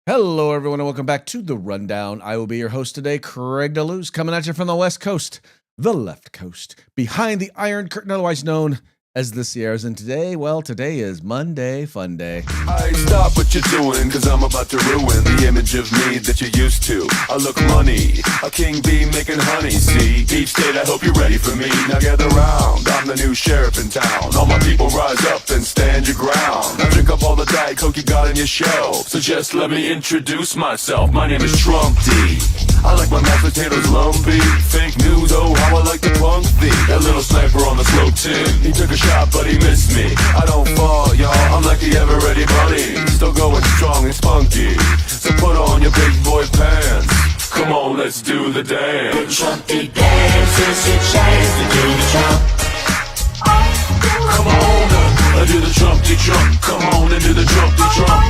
Hello, everyone, and welcome back to The Rundown. I will be your host today, Craig DeLuz, coming at you from the West Coast, the left coast, behind the Iron Curtain, otherwise known as the Sierras. And today, well, today is Monday Fun Day. I stop what you're doing, cause I'm about to ruin the image of me that you're used to. I look money, a king bee making honey, see? Each state, I hope you're ready for me. Now gather round, I'm the new sheriff in town. All my people rise up and stand your ground. Now drink up all the Diet Coke you got in your shelf. So just let me introduce myself. My name is Trump D. I like my mashed potatoes lumpy. Fake news, oh how I like to punk thee. That little sniper on the slope tin, he took a shot but he missed me. I don't fall, y'all, I'm like the ever ready bunny. Still going strong and spunky. So put on your big boy pants. Come on, let's do the dance. Trumpy dances, it shines to do the Trump. Come on, do the Trumpty Trump. Come on and do the Trumpty Trump.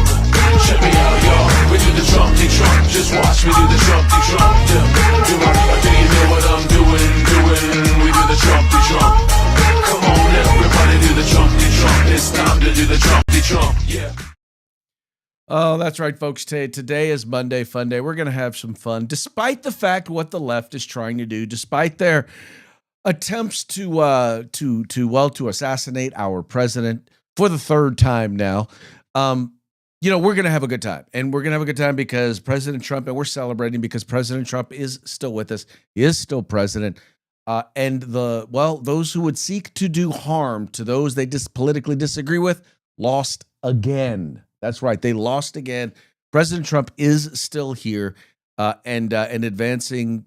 Check me out, y'all. We do the Trumpty Trump. Just watch me do the Trumpty Trump. Yeah. Do you know what I'm doing? We do the Trumpty Trump. Come on, everybody do the Trumpty Trump. It's time to do the Trumpty Trump. Yeah. Oh, that's right, folks. Today is Monday Fun Day. We're going to have some fun, despite the fact what the left is trying to do, despite their attempts to assassinate our president for the third time now. We're going to have a good time, and we're going to have a good time because President Trump, and we're celebrating because President Trump is still with us. He is still president. And those who would seek to do harm to those they politically disagree with lost again. That's right. They lost again. President Trump is still here and advancing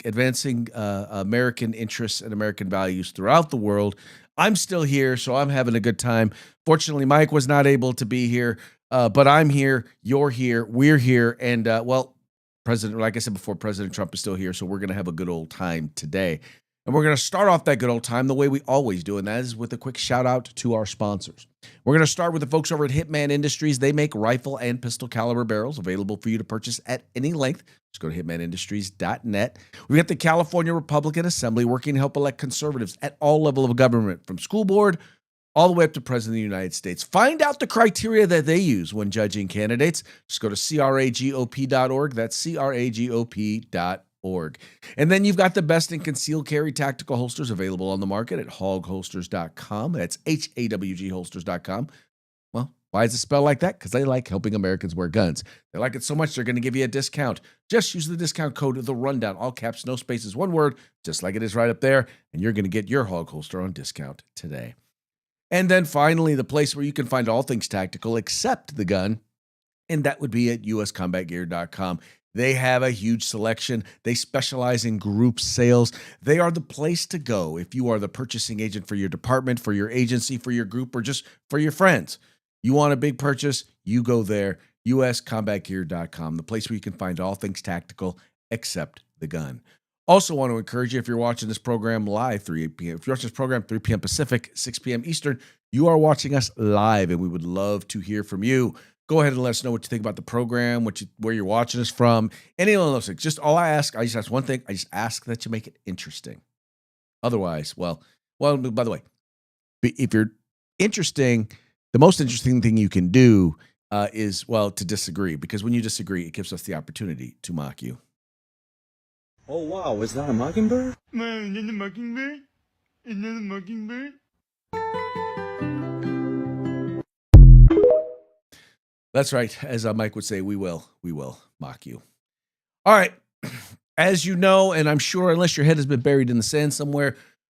American interests and American values throughout the world. I'm still here, so I'm having a good time. Fortunately, Mike was not able to be here, but I'm here. You're here. We're here. And, like I said before, President Trump is still here, so we're going to have a good old time today. And we're going to start off that good old time the way we always do, and that is with a quick shout out to our sponsors. We're going to start with the folks over at Hitman Industries. They make rifle and pistol caliber barrels available for you to purchase at any length. Just go to hitmanindustries.net. We've got the California Republican Assembly working to help elect conservatives at all levels of government, from school board all the way up to President of the United States. Find out the criteria that they use when judging candidates. Just go to cragop.org. That's cragop.org. And then you've got the best in concealed carry tactical holsters available on the market at hogholsters.com. That's HAWG holsters.com. Well, why is it spelled like that? Because they like helping Americans wear guns. They like it so much they're going to give you a discount. Just use the discount code The Rundown, all caps, no spaces, one word, just like it is right up there, and you're going to get your hog holster on discount today. And then finally, the place where you can find all things tactical except the gun, and that would be at uscombatgear.com. They have a huge selection. They specialize in group sales. They are the place to go if you are the purchasing agent for your department, for your agency, for your group, or just for your friends. You want a big purchase, you go there, uscombatgear.com, the place where you can find all things tactical except the gun. Also want to encourage you, if you're watching this program live, 3 p.m. If you're watching this program 3 p.m. Pacific, 6 p.m. Eastern, you are watching us live, and we would love to hear from you. Go ahead and let us know what you think about the program, where you're watching us from, any of those things. Just all I just ask one thing. I just ask that you make it interesting. Otherwise, well, by the way, if you're interesting, the most interesting thing you can do is to disagree, because when you disagree, it gives us the opportunity to mock you. Oh, wow, is that a mockingbird? Man, is that a mockingbird? Is that a mockingbird? That's right. As Mike would say, we will mock you. All right. As you know, and I'm sure unless your head has been buried in the sand somewhere,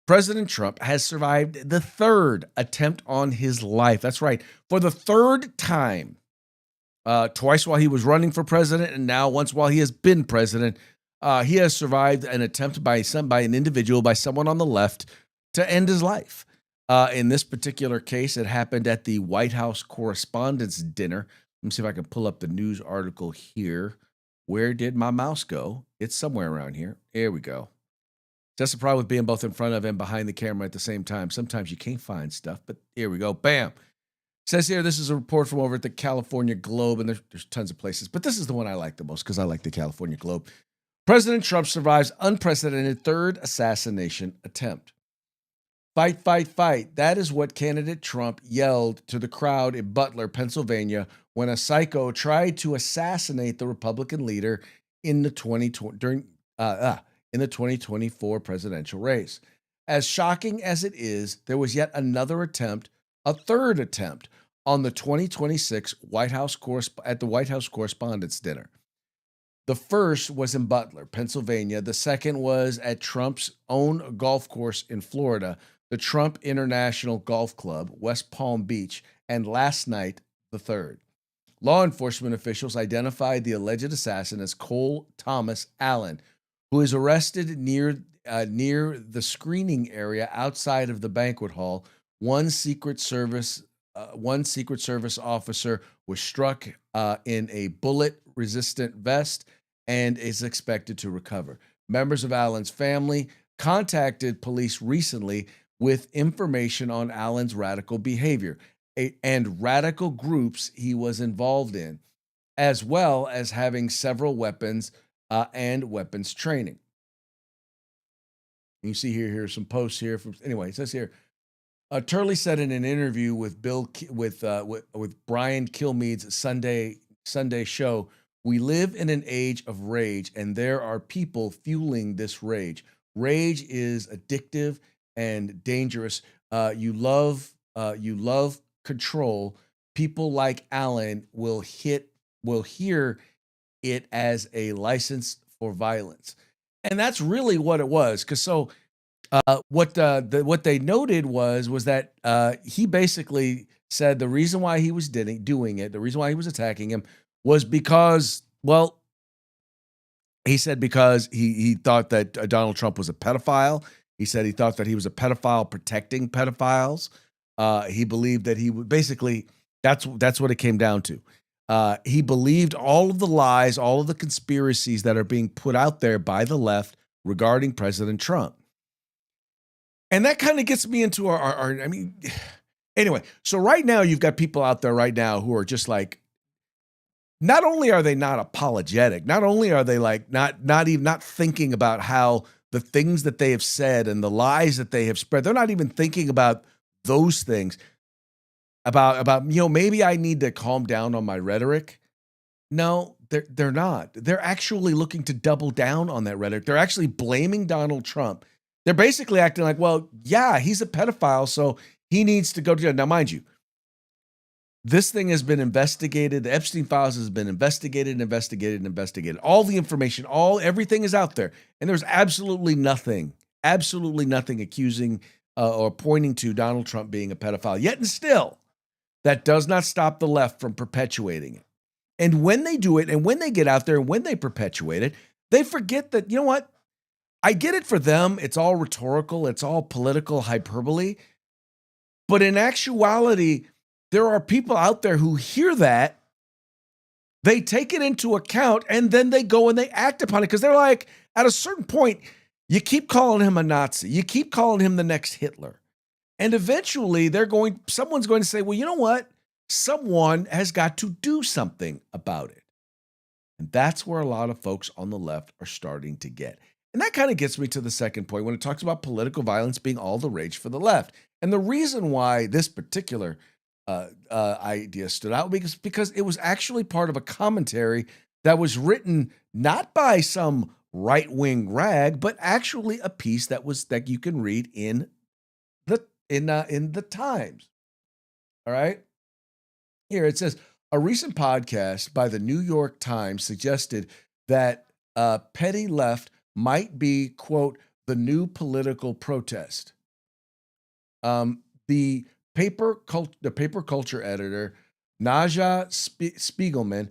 President Trump has survived the third attempt on his life. That's right. For the third time, twice while he was running for president, and now once while he has been president, he has survived an attempt by an individual, by someone on the left, to end his life. In this particular case, it happened at the White House Correspondents' Dinner. Let me see if I can pull up the news article here. Where did my mouse go? It's somewhere around here. There we go. That's the problem with being both in front of and behind the camera at the same time. Sometimes you can't find stuff, but here we go. Bam. It says here, this is a report from over at the California Globe, and there's tons of places, but this is the one I like the most because I like the California Globe. President Trump survives unprecedented third assassination attempt. Fight, fight, fight. That is what candidate Trump yelled to the crowd in Butler, Pennsylvania, when a psycho tried to assassinate the Republican leader in the 2020 in the 2024 presidential race. As shocking as it is, there was yet another attempt, a third attempt, on the 2026 at the White House Correspondents' Dinner. The first was in Butler, Pennsylvania. The second was at Trump's own golf course in Florida, the Trump International Golf Club, West Palm Beach, and last night, the third. Law enforcement officials identified the alleged assassin as Cole Thomas Allen, who was arrested near the screening area outside of the banquet hall. One Secret Service officer was struck in a bullet-resistant vest and is expected to recover. Members of Allen's family contacted police recently with information on Allen's radical behavior and radical groups he was involved in, as well as having several weapons and weapons training. You see here's some posts here from. Anyway, it says here, Turley said in an interview with Brian Kilmeade's Sunday show, "We live in an age of rage, and there are people fueling this rage. Rage is addictive and dangerous. You love control. People like Allen will hear it as a license for violence." And that's really what it was. Because what they noted was that he basically said the reason why he was doing it, the reason why he was attacking him, was because, well, he said because he thought that Donald Trump was a pedophile. He said he thought that he was a pedophile protecting pedophiles. He believed that he would basically, that's what it came down to. He believed all of the lies, all of the conspiracies that are being put out there by the left regarding President Trump. And that kind of gets me into our anyway, so right now you've got people out there right now who are just like, not only are they not apologetic, not only are they like not thinking about how the things that they have said and the lies that they have spread, they're not even thinking about those things. About maybe I need to calm down on my rhetoric. No, they're not. They're actually looking to double down on that rhetoric. They're actually blaming Donald Trump. They're basically acting like, well, yeah, he's a pedophile, so he needs to go to jail. Now, mind you, this thing has been investigated. The Epstein files has been investigated. All the information, everything is out there, and there's absolutely nothing accusing or pointing to Donald Trump being a pedophile. Yet and still, that does not stop the left from perpetuating it. And when they do it, and when they get out there, and when they perpetuate it, they forget that, you know what? I get it for them. It's all rhetorical. It's all political hyperbole. But in actuality, there are people out there who hear that, they take it into account, and then they go and they act upon it. Because they're like, at a certain point, you keep calling him a Nazi. You keep calling him the next Hitler. And eventually someone's going to say, well, you know what? Someone has got to do something about it. And that's where a lot of folks on the left are starting to get. And that kind of gets me to the second point when it talks about political violence being all the rage for the left. And the reason why this particular idea stood out because it was actually part of a commentary that was written not by some right-wing rag, but actually a piece that you can read in the Times. All right. Here it says, a recent podcast by the New York Times suggested that petty left might be, quote, the new political protest. The paper culture editor, Naja Spiegelman,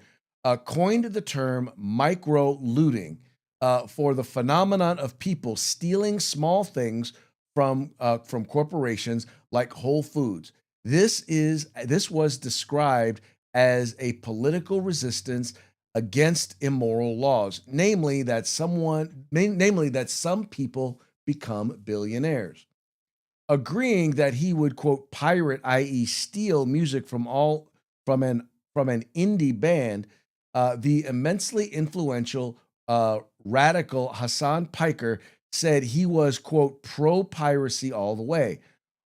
coined the term micro looting for the phenomenon of people stealing small things from corporations like Whole Foods. This was described as a political resistance against immoral laws, namely that some people become billionaires. Agreeing that he would, quote, pirate, i.e. steal music from an indie band, the immensely influential radical Hassan Piker said he was, quote, pro-piracy all the way.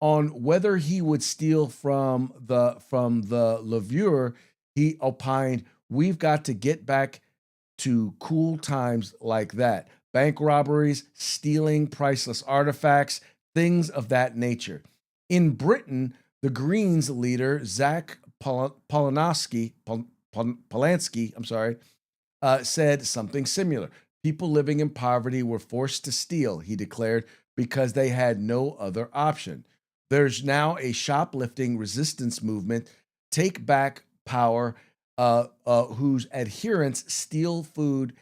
On whether he would steal from the levure, he opined, "We've got to get back to cool times like that. Bank robberies, stealing priceless artifacts, things of that nature." In Britain, the Greens leader, Zach Polanski, said something similar. People living in poverty were forced to steal, he declared, because they had no other option. There's now a shoplifting resistance movement, Take Back Power, whose adherents steal food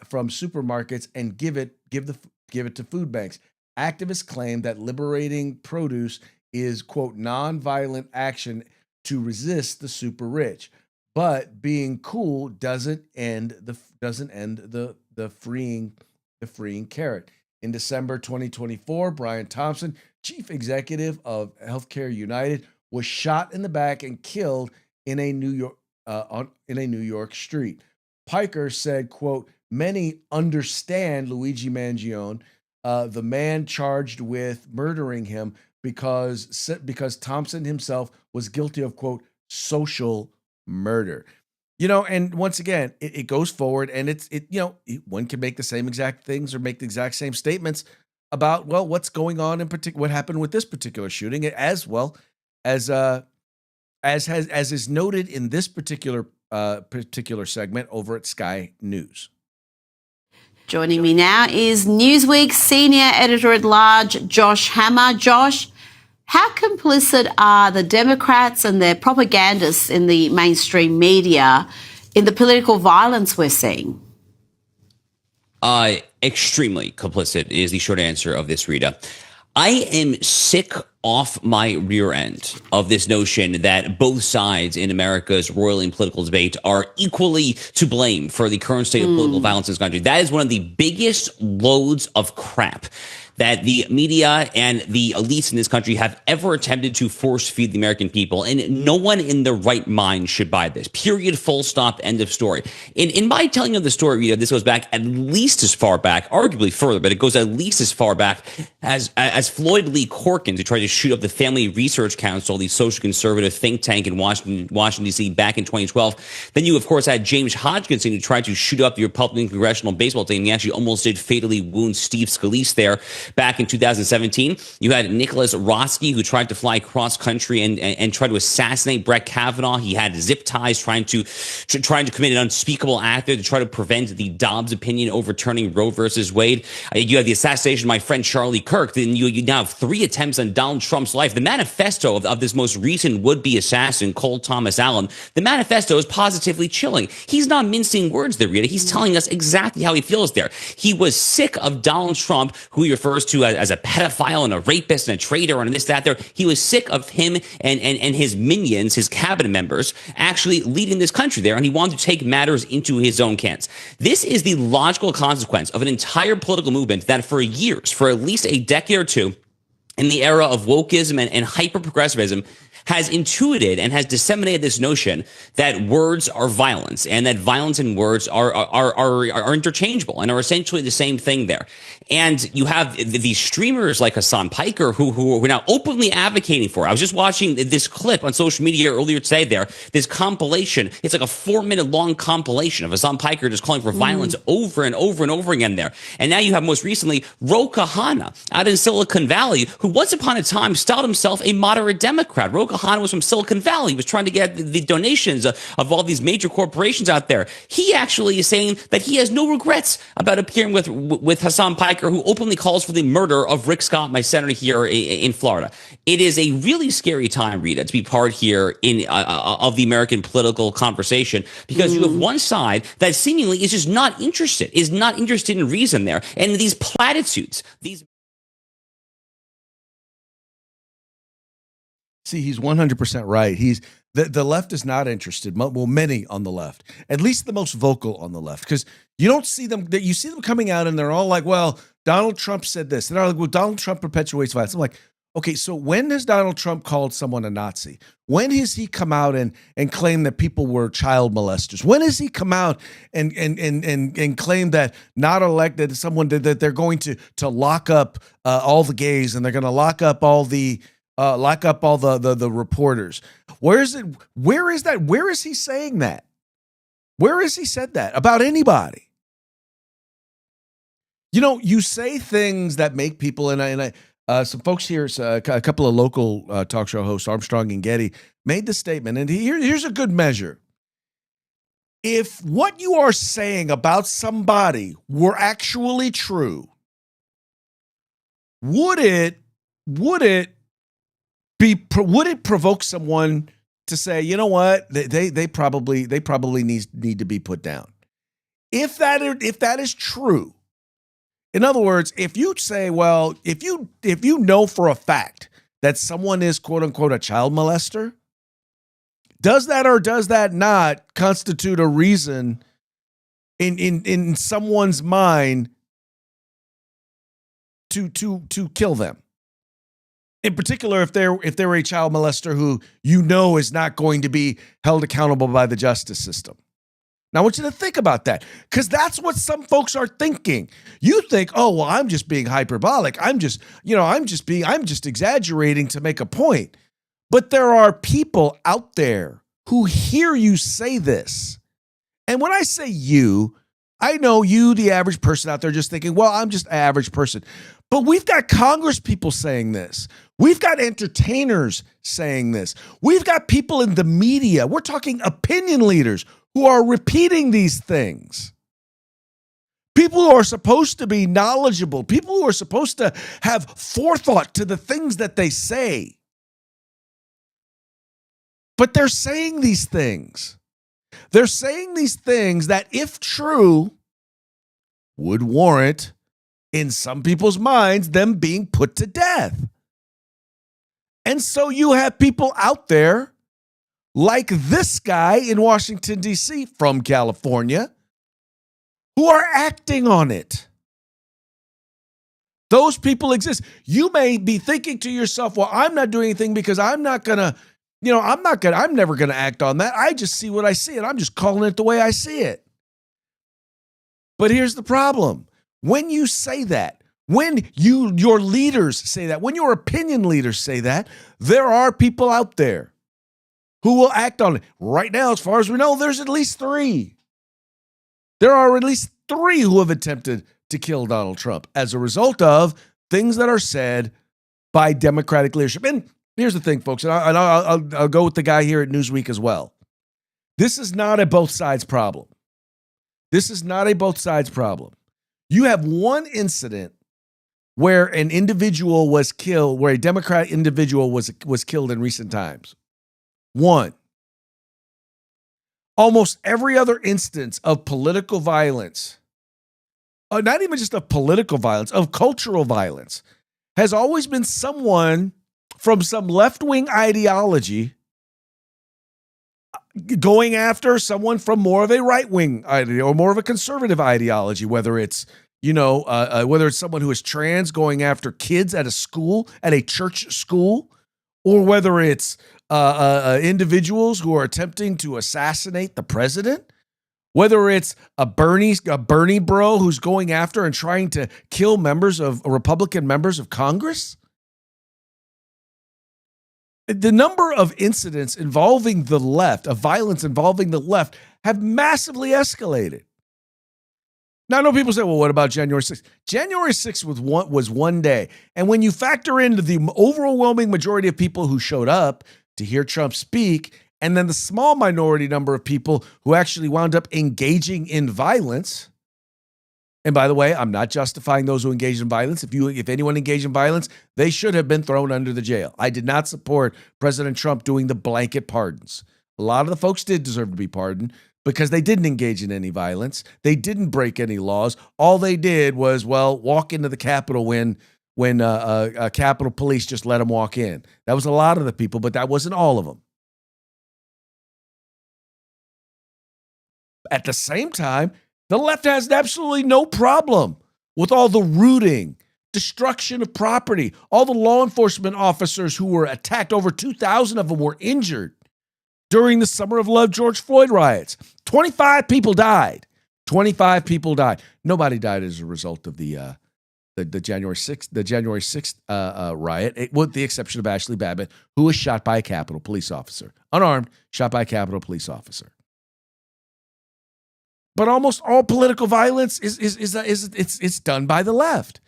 from supermarkets and give it to food banks. Activists claim that liberating produce is, quote, nonviolent action to resist the super rich, but being cool doesn't end the freeing carrot. In December 2024, Brian Thompson, chief executive of Healthcare United, was shot in the back and killed in a New York street. Piker said, quote, "Many understand Luigi Mangione, the man charged with murdering him, because Thompson himself was guilty of, quote, social murder." And once again, it goes forward, and one can make the same exact things or make the exact same statements about, well, what's going on in particular, what happened with this particular shooting, as well as as is noted in this particular segment over at Sky News. Joining me now is Newsweek's senior editor-at-large, Josh Hammer. Josh, how complicit are the Democrats and their propagandists in the mainstream media in the political violence we're seeing? Extremely complicit is the short answer of this, Rita. I am sick off my rear end of this notion that both sides in America's royal and political debate are equally to blame for the current state of political violence in this country. That is one of the biggest loads of crap that the media and the elites in this country have ever attempted to force feed the American people. And no one in their right mind should buy this. Period, full stop, end of story. In my telling of the story, Rita, this goes back at least as far back, arguably further, but it goes at least as far back as Floyd Lee Corkins, who tried to shoot up the Family Research Council, the social conservative think tank in Washington, D.C. back in 2012. Then you, of course, had James Hodgkinson, who tried to shoot up the Republican congressional baseball team. He actually almost did fatally wound Steve Scalise there back in 2017. You had Nicholas Roski, who tried to fly cross country and try to assassinate Brett Kavanaugh. He had zip ties, trying to commit an unspeakable act there to try to prevent the Dobbs opinion overturning Roe versus Wade. You had the assassination of my friend Charlie Kirk. Then you now have 3 attempts on Donald Trump's life. The manifesto of this most recent would-be assassin, Cole Thomas Allen, the manifesto is positively chilling. He's not mincing words there, Rita. He's telling us exactly how he feels there. He was sick of Donald Trump, who he refers to as a pedophile and a rapist and a traitor and this, that, there. He was sick of him and his minions, his cabinet members, actually leading this country there, and he wanted to take matters into his own hands. This is the logical consequence of an entire political movement that for years, for at least a decade or two, in the era of wokeism and hyper-progressivism, has intuited and has disseminated this notion that words are violence and that violence and words are interchangeable and are essentially the same thing there. And you have these streamers like Hassan Piker who are now openly advocating for it. I was just watching this clip on social media earlier today there, this compilation. It's like a 4-minute long compilation of Hassan Piker just calling for violence over and over and over again there. And now you have most recently Ro Khanna out in Silicon Valley, who once upon a time styled himself a moderate Democrat. Ro Khanna was from Silicon Valley. He was trying to get the donations of all these major corporations out there. He actually is saying that he has no regrets about appearing with Hassan Piker, who openly calls for the murder of Rick Scott, my senator here in Florida. It is a really scary time, Rita, to be part here of the American political conversation, because you have one side that seemingly is just not interested in reason there. And these platitudes, See, he's 100% right. The left is not interested. Well, many on the left, at least the most vocal on the left, because you don't see them. You see them coming out and they're all like, "Well, Donald Trump said this," and they're like, "Well, Donald Trump perpetuates violence." I'm like, okay, so when has Donald Trump called someone a Nazi? When has he come out and claimed that people were child molesters? When has he come out and claimed that not elected someone that they're going to lock up all the gays and they're going to lock up all the lock up all the reporters. Where is it? Where is that? Where is he saying that? Where has he said that about anybody? You know, you say things that make people, and some folks here, a couple of local talk show hosts, Armstrong and Getty, made the statement, and here's a good measure. If what you are saying about somebody were actually true, would it provoke someone to say, you know what, they probably need to be put down? If that is true. In other words, if you say, well, if you know for a fact that someone is quote unquote a child molester, does that or does that not constitute a reason in someone's mind to kill them? In particular, if they're a child molester who you know is not going to be held accountable by the justice system. Now, I want you to think about that, because that's what some folks are thinking. You think, oh, well, I'm just being hyperbolic. I'm just exaggerating to make a point. But there are people out there who hear you say this. And when I say you, I know you, the average person out there, just thinking, well, I'm just an average person. But we've got Congress people saying this. We've got entertainers saying this. We've got people in the media. We're talking opinion leaders who are repeating these things. People who are supposed to be knowledgeable, people who are supposed to have forethought to the things that they say. But they're saying these things. They're saying these things that, if true, would warrant, in some people's minds, them being put to death. And so you have people out there like this guy in Washington, D.C. from California who are acting on it. Those people exist. You may be thinking to yourself, well, I'm not doing anything because I'm never going to act on that. I just see what I see and I'm just calling it the way I see it. But here's the problem. When you say that, when your leaders say that, when your opinion leaders say that, there are people out there who will act on it. Right now, as far as we know, there's at least 3. There are at least 3 who have attempted to kill Donald Trump as a result of things that are said by Democratic leadership. And here's the thing, folks, and I'll go with the guy here at Newsweek as well. This is not a both sides problem. This is not a both sides problem. You have one incident where an individual was killed, where a Democrat individual was killed in recent times. One. Almost every other instance of political violence, not even just of political violence, of cultural violence, has always been someone from some left-wing ideology going after someone from more of a right-wing ideology or more of a conservative ideology, whether it's someone who is trans going after kids at a school, at a church school, or whether it's individuals who are attempting to assassinate the president, whether it's a Bernie bro who's going after and trying to kill Republican members of Congress. The number of incidents involving the left, of violence involving the left, have massively escalated. Now, I know people say, well, what about January 6th? January 6th was one day. And when you factor into the overwhelming majority of people who showed up to hear Trump speak, and then the small minority number of people who actually wound up engaging in violence, and by the way, I'm not justifying those who engage in violence. If anyone engaged in violence, they should have been thrown under the jail. I did not support President Trump doing the blanket pardons. A lot of the folks did deserve to be pardoned because they didn't engage in any violence. They didn't break any laws. All they did was, walk into the Capitol when Capitol Police just let them walk in. That was a lot of the people, but that wasn't all of them. At the same time, the left has absolutely no problem with all the looting, destruction of property, all the law enforcement officers who were attacked. Over 2,000 of them were injured during the Summer of Love George Floyd riots. 25 people died. 25 people died. Nobody died as a result of the the January 6th riot, with the exception of Ashley Babbitt, who was shot by a Capitol police officer, unarmed, shot by a Capitol police officer. But almost all political violence is done by the left.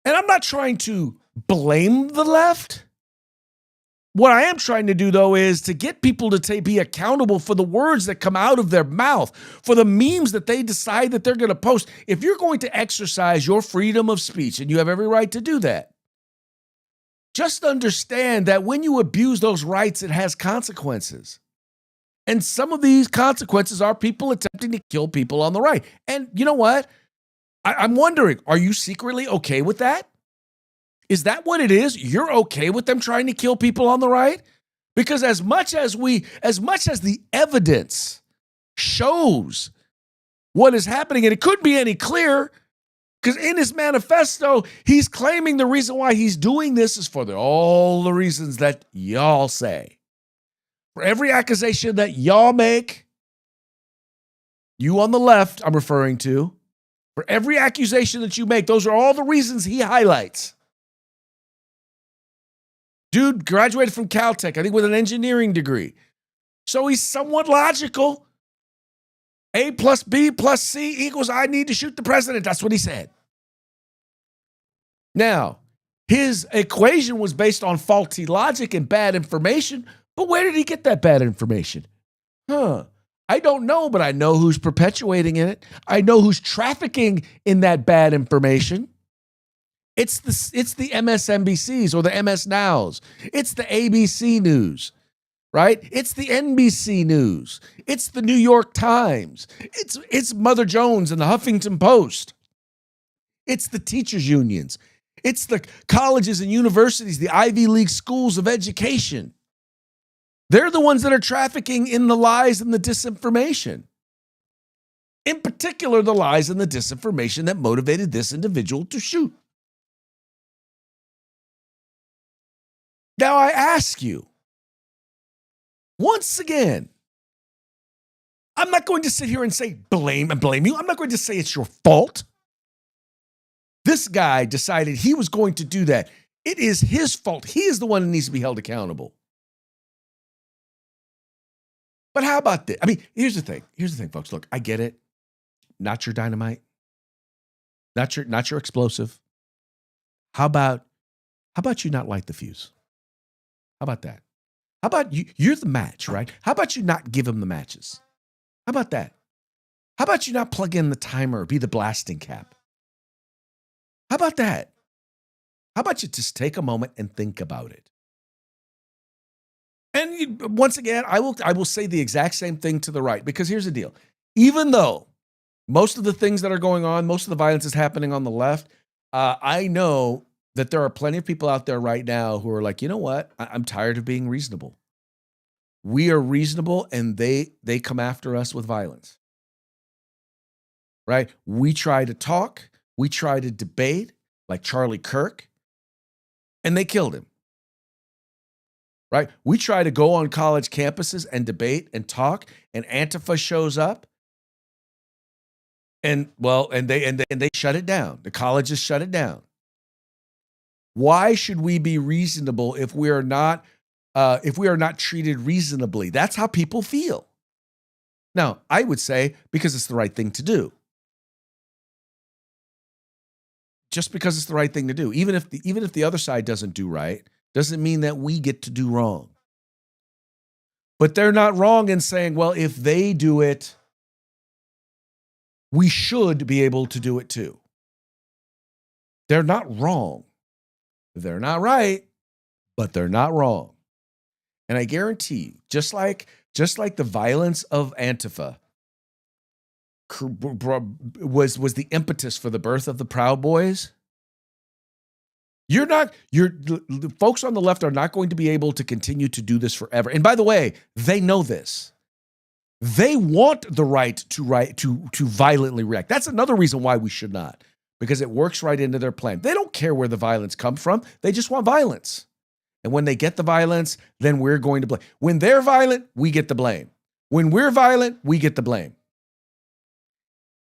And I'm not trying to blame the left. What I am trying to do, though, is to get people to be accountable for the words that come out of their mouth, for the memes that they decide that they're going to post. If you're going to exercise your freedom of speech, and you have every right to do that, just understand that when you abuse those rights, it has consequences. And some of these consequences are people attempting to kill people on the right. And you know what? I'm wondering, are you secretly okay with that? Is that what it is? You're okay with them trying to kill people on the right? Because as much as the evidence shows what is happening, and it couldn't be any clearer, because in his manifesto, he's claiming the reason why he's doing this is for all the reasons that y'all say. For every accusation that y'all make, you on the left, I'm referring to, for every accusation that you make, those are all the reasons he highlights. Dude graduated from Caltech, I think with an engineering degree. So he's somewhat logical. A plus B plus C equals I need to shoot the president. That's what he said. Now, his equation was based on faulty logic and bad information, but where did he get that bad information? I don't know, but I know who's perpetuating it. I know who's trafficking in that bad information. It's the MSNBCs or the MS Nows. It's the ABC News, right? It's the NBC News. It's the New York Times. It's Mother Jones and the Huffington Post. It's the teachers' unions. It's the colleges and universities, the Ivy League schools of education. They're the ones that are trafficking in the lies and the disinformation. In particular, the lies and the disinformation that motivated this individual to shoot. Now I ask you, once again, I'm not going to sit here and say blame you. I'm not going to say it's your fault. This guy decided he was going to do that. It is his fault. He is the one that needs to be held accountable. But how about this? I mean, here's the thing. Here's the thing, folks. Look, I get it. Not your dynamite. Not your explosive. How about you not light the fuse? How about that? How about you're the match, right? How about you not give him the matches? How about that? How about you not plug in the timer or be the blasting cap? How about that? How about you just take a moment and think about it? And once again, I will say the exact same thing to the right, because here's the deal. Even though most of the things that are going on, most of the violence is happening on the left, I know that there are plenty of people out there right now who are like, you know what? I'm tired of being reasonable. We are reasonable, and they come after us with violence. Right? We try to talk. We try to debate, like Charlie Kirk, and they killed him. Right? We try to go on college campuses and debate and talk, and Antifa shows up, and they shut it down. The colleges shut it down. Why should we be reasonable if we are not treated reasonably? That's how people feel. Now, I would say because it's the right thing to do. Just because it's the right thing to do, even if the other side doesn't do right, doesn't mean that we get to do wrong. But they're not wrong in saying, well, if they do it, we should be able to do it too. They're not wrong. They're not right, but they're not wrong. And I guarantee you, just like the violence of Antifa was the impetus for the birth of the Proud Boys, the folks on the left are not going to be able to continue to do this forever. And by the way, they know this. They want the right to violently react. That's another reason why we should not, because it works right into their plan. They don't care where the violence comes from. They just want violence. And when they get the violence, then we're going to blame. When they're violent, we get the blame. When we're violent, we get the blame.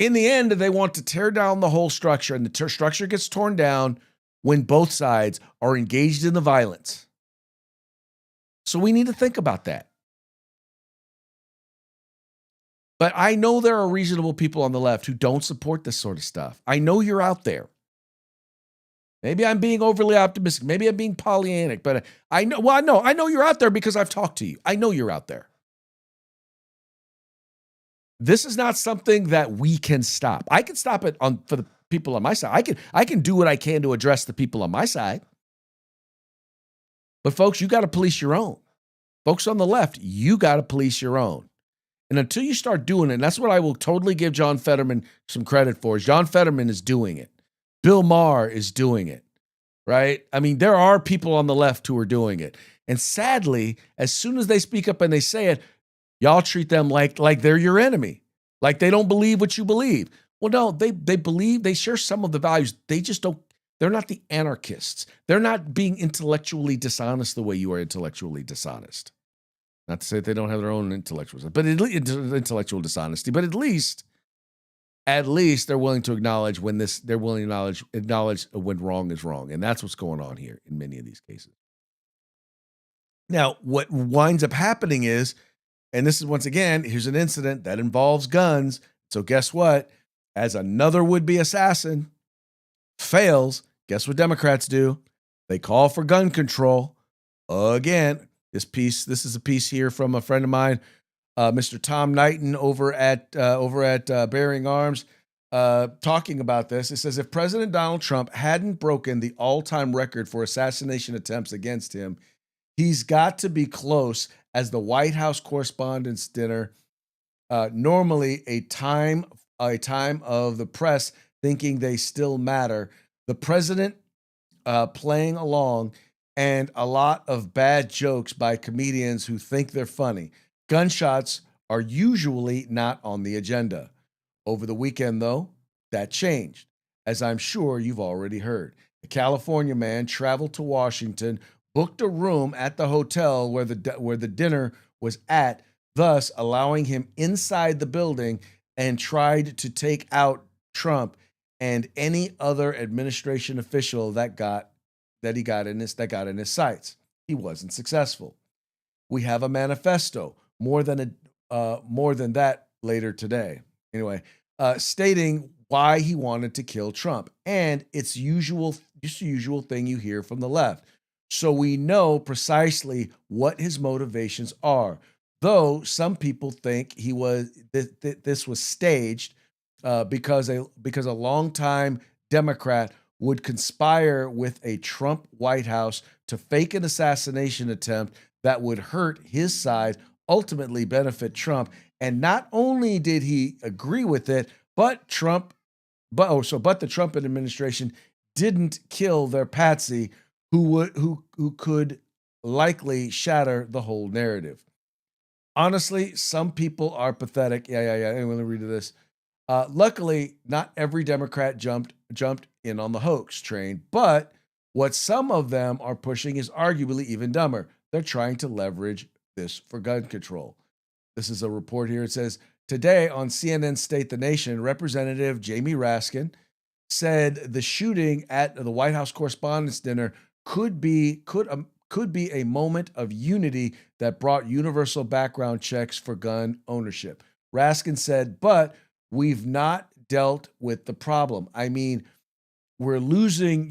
In the end, they want to tear down the whole structure, and the structure gets torn down when both sides are engaged in the violence. So we need to think about that. But I know there are reasonable people on the left who don't support this sort of stuff. I know you're out there. Maybe I'm being overly optimistic. Maybe I'm being Pollyannic, but I know you're out there because I've talked to you. I know you're out there. This is not something that we can stop. I can stop it for the people on my side. I can do what I can to address the people on my side. But folks, you got to police your own. Folks on the left, you got to police your own. And until you start doing it, and that's what I will totally give John Fetterman some credit for, is John Fetterman is doing it. Bill Maher is doing it, right? I mean, there are people on the left who are doing it. And sadly, as soon as they speak up and they say it, y'all treat them like they're your enemy, like they don't believe what you believe. Well, no, they believe, they share some of the values. They just don't, they're not the anarchists. They're not being intellectually dishonest the way you are intellectually dishonest. Not to say that they don't have their own intellectual dishonesty, but at least they're willing to acknowledge when acknowledge when wrong is wrong. And that's what's going on here in many of these cases. Now, what winds up happening is, and this is once again, here's an incident that involves guns. So guess what? As another would-be assassin fails, guess what Democrats do? They call for gun control. Again, this is a piece here from a friend of mine, Mr. Tom Knighton over at Bearing Arms, talking about this. It says, if President Donald Trump hadn't broken the all-time record for assassination attempts against him, he's got to be close as the White House Correspondents' Dinner, normally a time of the press thinking they still matter, the president playing along, and a lot of bad jokes by comedians who think they're funny. Gunshots are usually not on the agenda. Over the weekend, though, that changed, as I'm sure you've already heard. A California man traveled to Washington, booked a room at the hotel where the dinner was at, thus allowing him inside the building, and tried to take out Trump and any other administration official that got in his sights. He wasn't successful. We have a manifesto, more than that later today. Anyway, stating why he wanted to kill Trump, and it's the usual thing you hear from the left. So we know precisely what his motivations are. Though some people think this was staged because a longtime Democrat would conspire with a Trump White House to fake an assassination attempt that would hurt his side, ultimately benefit Trump. And not only did he agree with it, but the Trump administration didn't kill their patsy who could likely shatter the whole narrative. Honestly, some people are pathetic. Yeah. Anyway, let me read this. Luckily, not every Democrat jumped in on the hoax train, but what some of them are pushing is arguably even dumber. They're trying to leverage this for gun control. This is a report here. It says, today on CNN's State the Nation, Representative Jamie Raskin said the shooting at the White House Correspondents' Dinner could be a moment of unity that brought universal background checks for gun ownership. Raskin said, but we've not dealt with the problem. I mean, we're losing,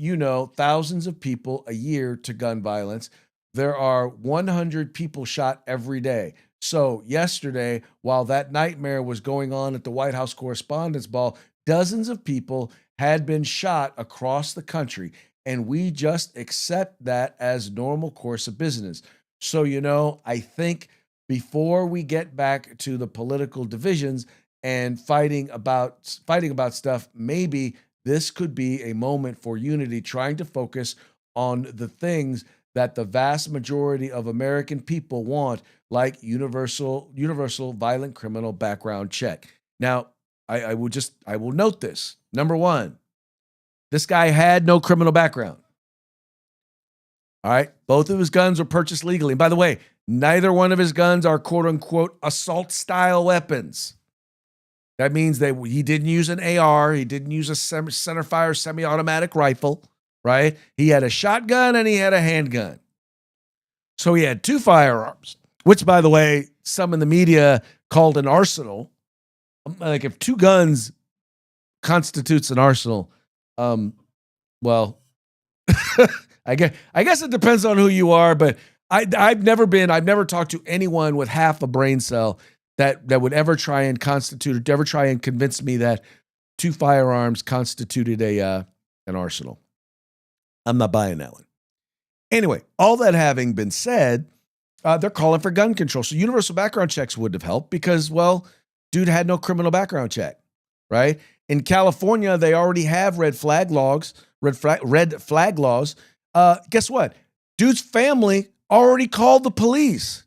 thousands of people a year to gun violence. There are 100 people shot every day. So yesterday, while that nightmare was going on at the White House Correspondents' Ball, dozens of people had been shot across the country, and we just accept that as normal course of business. So, I think before we get back to the political divisions and fighting about stuff, maybe this could be a moment for unity, trying to focus on the things that the vast majority of American people want, like universal violent criminal background check. Now, I will note this. Number one, this guy had no criminal background. All right. Both of his guns were purchased legally. And by the way, neither one of his guns are quote unquote assault style weapons. That means that he didn't use an AR. He didn't use a centerfire semi-automatic rifle, right? He had a shotgun and he had a handgun. So he had 2 firearms, which, by the way, some in the media called an arsenal. Like if 2 guns constitutes an arsenal, well, I guess it depends on who you are, but I've never talked to anyone with half a brain cell that would ever try and constitute or ever try and convince me that 2 firearms constituted an arsenal. I'm not buying that one. Anyway, all that having been said, they're calling for gun control. So universal background checks wouldn't have helped because, well, dude had no criminal background check, right? In California, they already have red flag laws. Guess what? Dude's family already called the police.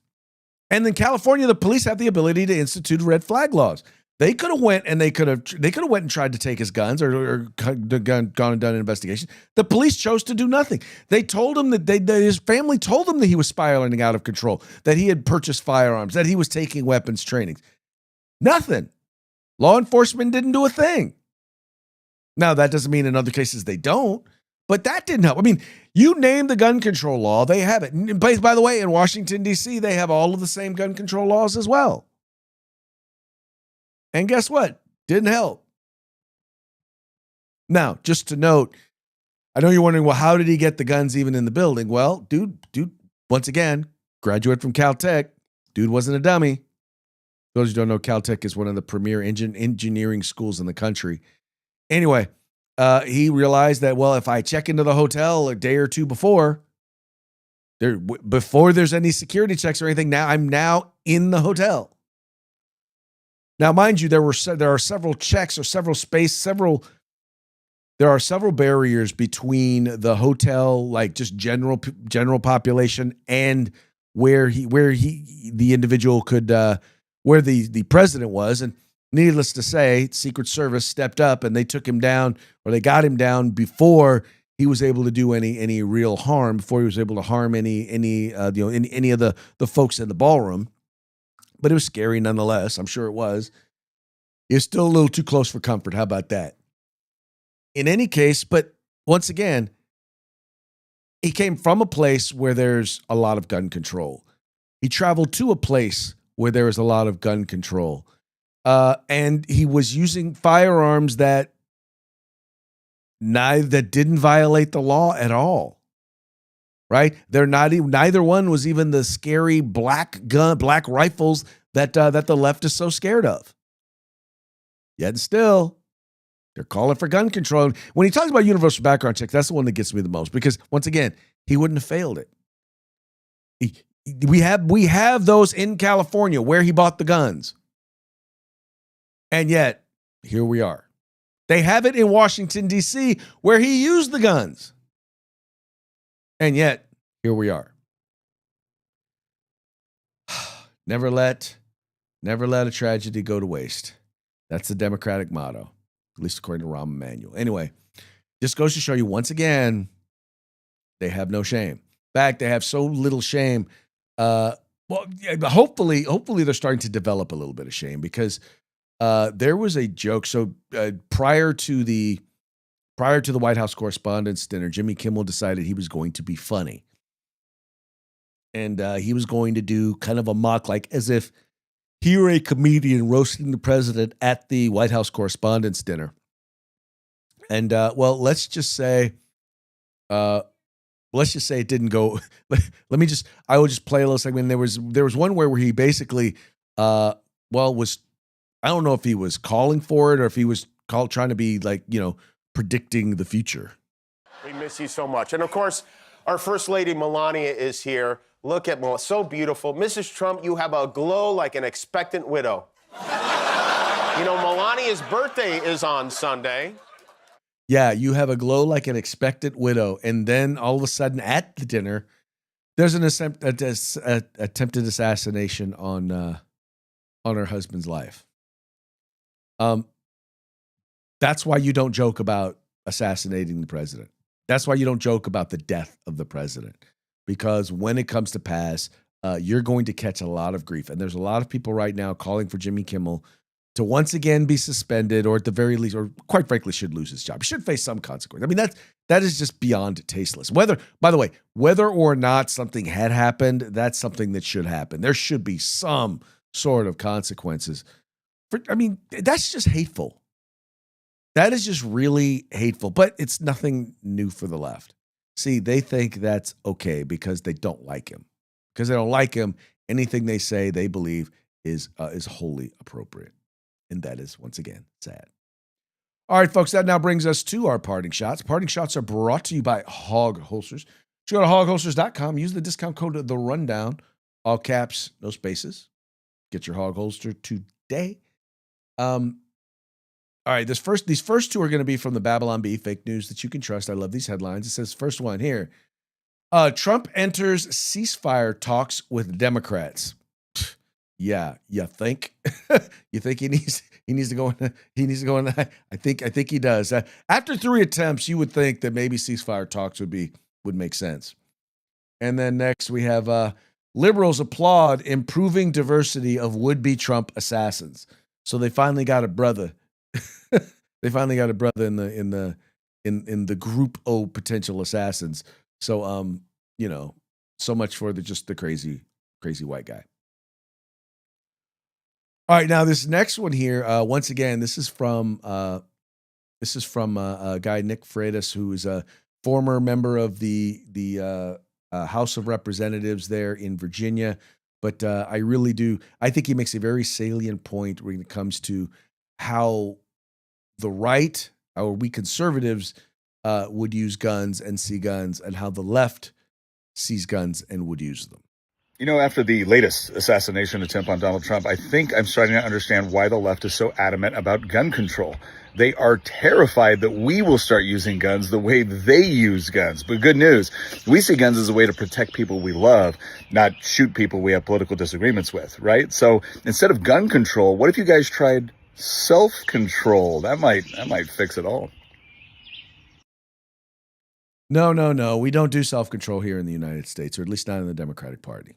And in California, the police have the ability to institute red flag laws. They could have went and tried to take his guns or gone and done an investigation. The police chose to do nothing. They told him that his family told him that he was spiraling out of control, that he had purchased firearms, that he was taking weapons trainings. Nothing. Law enforcement didn't do a thing. Now, that doesn't mean in other cases they don't, but that didn't help. I mean, you name the gun control law, they have it. By the way, in Washington, D.C., they have all of the same gun control laws as well. And guess what? Didn't help. Now, just to note, I know you're wondering, well, how did he get the guns even in the building? Well, dude, once again, graduate from Caltech. Dude wasn't a dummy. Those who don't know, Caltech is one of the premier engineering schools in the country. Anyway, he realized that, well, if I check into the hotel a day or two before there's any security checks or anything, now I'm in the hotel. Now, mind you, there are several checks or there are several barriers between the hotel, like just general population, and where the individual could, where the president was. And needless to say, Secret Service stepped up and they took him down, or they got him down before he was able to do any real harm, before he was able to harm any of the folks in the ballroom. But it was scary nonetheless. I'm sure it was. It's still a little too close for comfort. How about that? In any case, but once again, he came from a place where there's a lot of gun control. He traveled to a place where there was a lot of gun control. And he was using firearms that didn't violate the law at all. Right? Neither one was even the scary black rifles that the left is so scared of. Yet still, they're calling for gun control. When he talks about universal background checks, that's the one that gets me the most, because once again, he wouldn't have failed it. We have those in California where he bought the guns. And yet, here we are. They have it in Washington, D.C., where he used the guns. And yet, here we are. Never let a tragedy go to waste. That's the Democratic motto, at least according to Rahm Emanuel. Anyway, just goes to show you, once again, they have no shame. In fact, they have so little shame. Hopefully they're starting to develop a little bit of shame, because there was a joke. So prior to the White House Correspondents' Dinner, Jimmy Kimmel decided he was going to be funny. And he was going to do kind of a mock, like as if he were a comedian roasting the president at the White House Correspondents' Dinner. And let's just say it didn't go. I will just play a little segment. There was one where he basically, I don't know if he was calling for it or if he was trying to be like, predicting the future. We miss you so much. And of course, our First Lady Melania is here. Look at Melania, so beautiful. Mrs. Trump, you have a glow like an expectant widow. Melania's birthday is on Sunday. Yeah, you have a glow like an expectant widow. And then all of a sudden at the dinner, there's an attempted assassination on her husband's life. That's why you don't joke about assassinating the president. That's why you don't joke about the death of the president, because when it comes to pass, you're going to catch a lot of grief. And there's a lot of people right now calling for Jimmy Kimmel to once again be suspended, or at the very least, or quite frankly, should lose his job. He should face some consequence. I mean, that is just beyond tasteless. By the way, whether or not something had happened, that's something that should happen. There should be some sort of consequences. That's just hateful. That is just really hateful, but it's nothing new for the left. See, they think that's okay because they don't like him. Because they don't like him, anything they say, they believe is wholly appropriate. And that is, once again, sad. All right, folks, that now brings us to our parting shots. Parting shots are brought to you by Hog Holsters. Go to hogholsters.com, use the discount code The Rundown, all caps, no spaces. Get your Hog Holster today. All right, these first two are going to be from the Babylon Bee, fake news that you can trust. I love these headlines. It says, first one here, Trump enters ceasefire talks with Democrats. Yeah, you think? You think he needs to go in? I think he does. After 3 attempts, you would think that maybe ceasefire talks would make sense. And then next we have liberals applaud improving diversity of would-be Trump assassins. So they finally got a brother. They finally got a brother in the group of potential assassins. So so much for the crazy white guy. All right, now this next one here, once again, this is from a guy, Nick Freitas, who is a former member of the House of Representatives there in Virginia. But I think he makes a very salient point when it comes to how the right, or we conservatives, would use guns and see guns, and how the left sees guns and would use them. After the latest assassination attempt on Donald Trump, I think I'm starting to understand why the left is so adamant about gun control. They are terrified that we will start using guns the way they use guns. But good news, we see guns as a way to protect people we love, not shoot people we have political disagreements with, right? So instead of gun control, what if you guys tried self-control? That might fix it all. No. We don't do self-control here in the United States, or at least not in the Democratic Party.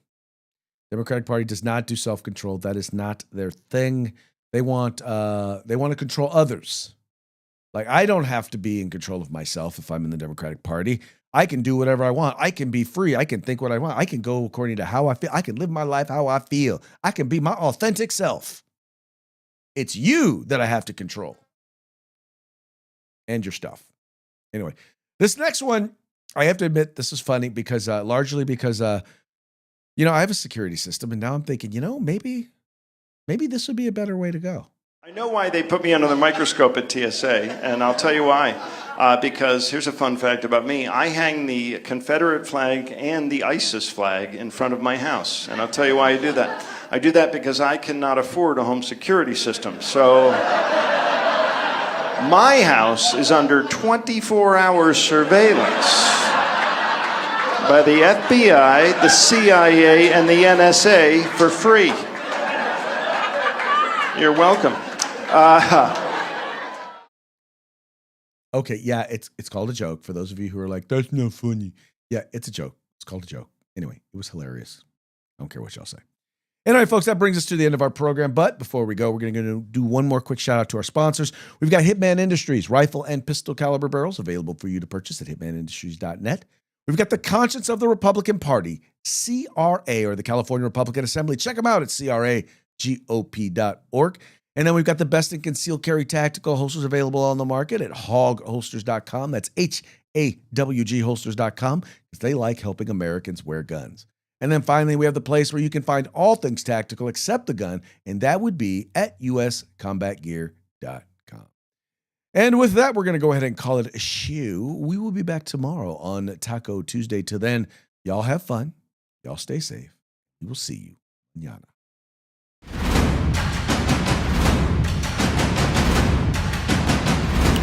Democratic Party does not do self-control. That is not their thing. They want to control others. Like, I don't have to be in control of myself if I'm in the Democratic Party. I can do whatever I want. I can be free. I can think what I want. I can go according to how I feel. I can live my life how I feel. I can be my authentic self. It's you that I have to control. And your stuff. Anyway, this next one, I have to admit, this is funny because largely because I have a security system, and now I'm thinking, maybe this would be a better way to go. I know why they put me under the microscope at TSA, and I'll tell you why. Because here's a fun fact about me. I hang the Confederate flag and the ISIS flag in front of my house, and I'll tell you why I do that. I do that because I cannot afford a home security system. So my house is under 24-hour surveillance by the FBI, the CIA, and the NSA for free. You're welcome. Okay, yeah, it's called a joke. For those of you who are like, that's not funny. Yeah, it's a joke. It's called a joke. Anyway, it was hilarious. I don't care what y'all say. Anyway, folks, that brings us to the end of our program. But before we go, we're going to do one more quick shout out to our sponsors. We've got Hitman Industries, rifle and pistol caliber barrels available for you to purchase at hitmanindustries.net. We've got the Conscience of the Republican Party, CRA, or the California Republican Assembly. Check them out at cragop.org. And then we've got the best in concealed carry tactical holsters available on the market at hogholsters.com. That's HAWG holsters.com, because they like helping Americans wear guns. And then finally, we have the place where you can find all things tactical except the gun, and that would be at uscombatgear.com. And with that, we're going to go ahead and call it a shoe. We will be back tomorrow on Taco Tuesday. Till then, y'all have fun. Y'all stay safe. We will see you. Manana.